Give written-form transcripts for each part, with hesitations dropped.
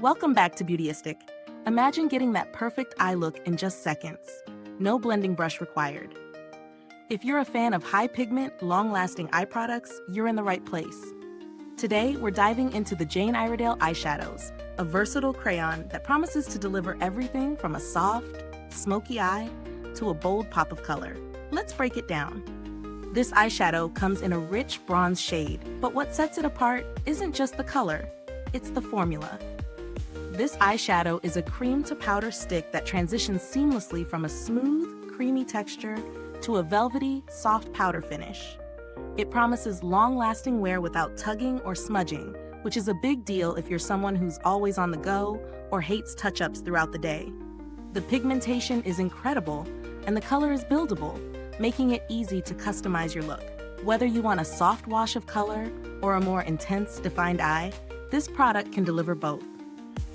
Welcome back to Beautyistic. Imagine getting that perfect eye look in just seconds. No blending brush required. If you're a fan of high pigment, long-lasting eye products, you're in the right place. Today, we're diving into the Jane Iredale eyeshadows, a versatile crayon that promises to deliver everything from a soft, smoky eye to a bold pop of color. Let's break it down. This eyeshadow comes in a rich bronze shade, but what sets it apart isn't just the color, it's the formula. This eyeshadow is a cream to powder stick that transitions seamlessly from a smooth, creamy texture to a velvety, soft powder finish. It promises long-lasting wear without tugging or smudging, which is a big deal if you're someone who's always on the go or hates touch-ups throughout the day. The pigmentation is incredible, and the color is buildable, making it easy to customize your look. Whether you want a soft wash of color or a more intense, defined eye, this product can deliver both.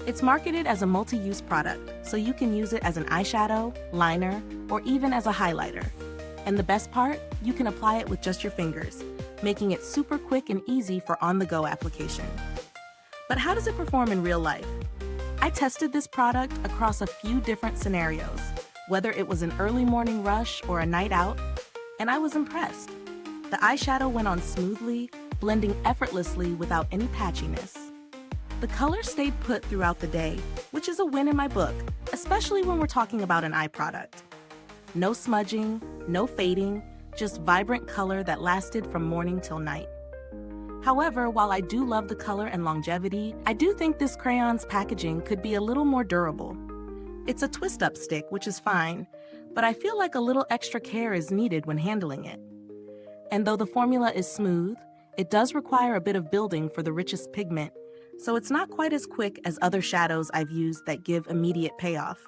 It's marketed as a multi-use product, so you can use it as an eyeshadow, liner, or even as a highlighter. And the best part, you can apply it with just your fingers, making it super quick and easy for on-the-go application. But how does it perform in real life? I tested this product across a few different scenarios, whether it was an early morning rush or a night out, and I was impressed. The eyeshadow went on smoothly, blending effortlessly without any patchiness. The color stayed put throughout the day, which is a win in my book, especially when we're talking about an eye product. No smudging, no fading, just vibrant color that lasted from morning till night. However, while I do love the color and longevity, I do think this crayon's packaging could be a little more durable. It's a twist-up stick, which is fine, but I feel like a little extra care is needed when handling it. And though the formula is smooth, it does require a bit of building for the richest pigment, so it's not quite as quick as other shadows I've used that give immediate payoff.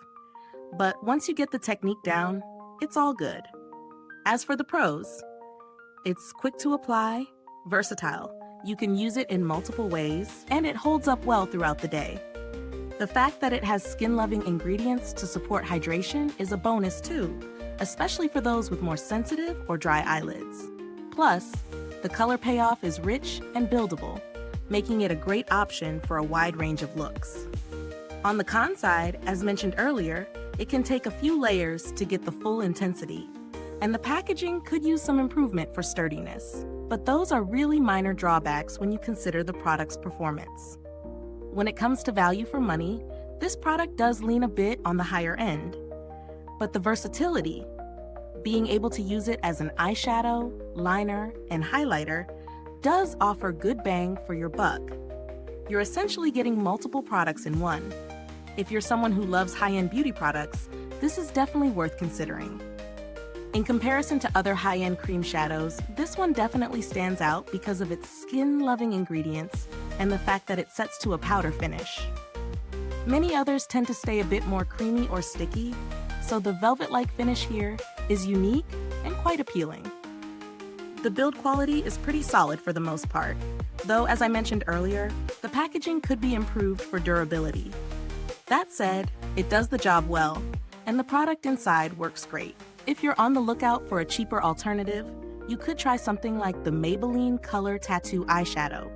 But once you get the technique down, it's all good. As for the pros, it's quick to apply, versatile. You can use it in multiple ways, and it holds up well throughout the day. The fact that it has skin-loving ingredients to support hydration is a bonus too, especially for those with more sensitive or dry eyelids. Plus, the color payoff is rich and buildable, making it a great option for a wide range of looks. On the con side, as mentioned earlier, it can take a few layers to get the full intensity, and the packaging could use some improvement for sturdiness. But those are really minor drawbacks when you consider the product's performance. When it comes to value for money, this product does lean a bit on the higher end. But the versatility, being able to use it as an eyeshadow, liner, and highlighter, does offer good bang for your buck. You're essentially getting multiple products in one. If you're someone who loves high-end beauty products, this is definitely worth considering. In comparison to other high-end cream shadows, this one definitely stands out because of its skin-loving ingredients and the fact that it sets to a powder finish. Many others tend to stay a bit more creamy or sticky, so the velvet-like finish here is unique and quite appealing. The build quality is pretty solid for the most part, though as I mentioned earlier, the packaging could be improved for durability. That said, it does the job well, and the product inside works great. If you're on the lookout for a cheaper alternative, you could try something like the Maybelline Color Tattoo eyeshadow,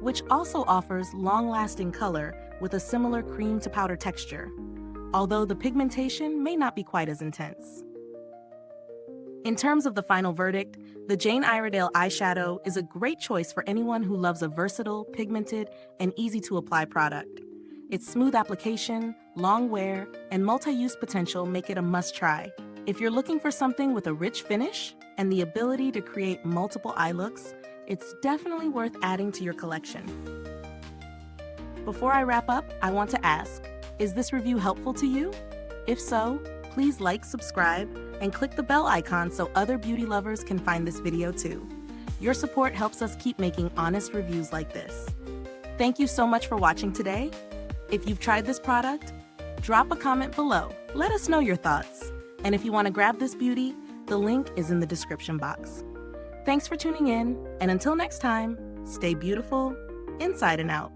which also offers long-lasting color with a similar cream to powder texture, although the pigmentation may not be quite as intense. In terms of the final verdict, the Jane Iredale eyeshadow is a great choice for anyone who loves a versatile, pigmented, and easy-to-apply product. Its smooth application, long wear, and multi-use potential make it a must-try. If you're looking for something with a rich finish and the ability to create multiple eye looks, it's definitely worth adding to your collection. Before I wrap up, I want to ask, is this review helpful to you? If so, please like, subscribe, and click the bell icon so other beauty lovers can find this video too. Your support helps us keep making honest reviews like this. Thank you so much for watching today. If you've tried this product, drop a comment below. Let us know your thoughts. And if you want to grab this beauty, the link is in the description box. Thanks for tuning in, and until next time, stay beautiful, inside and out.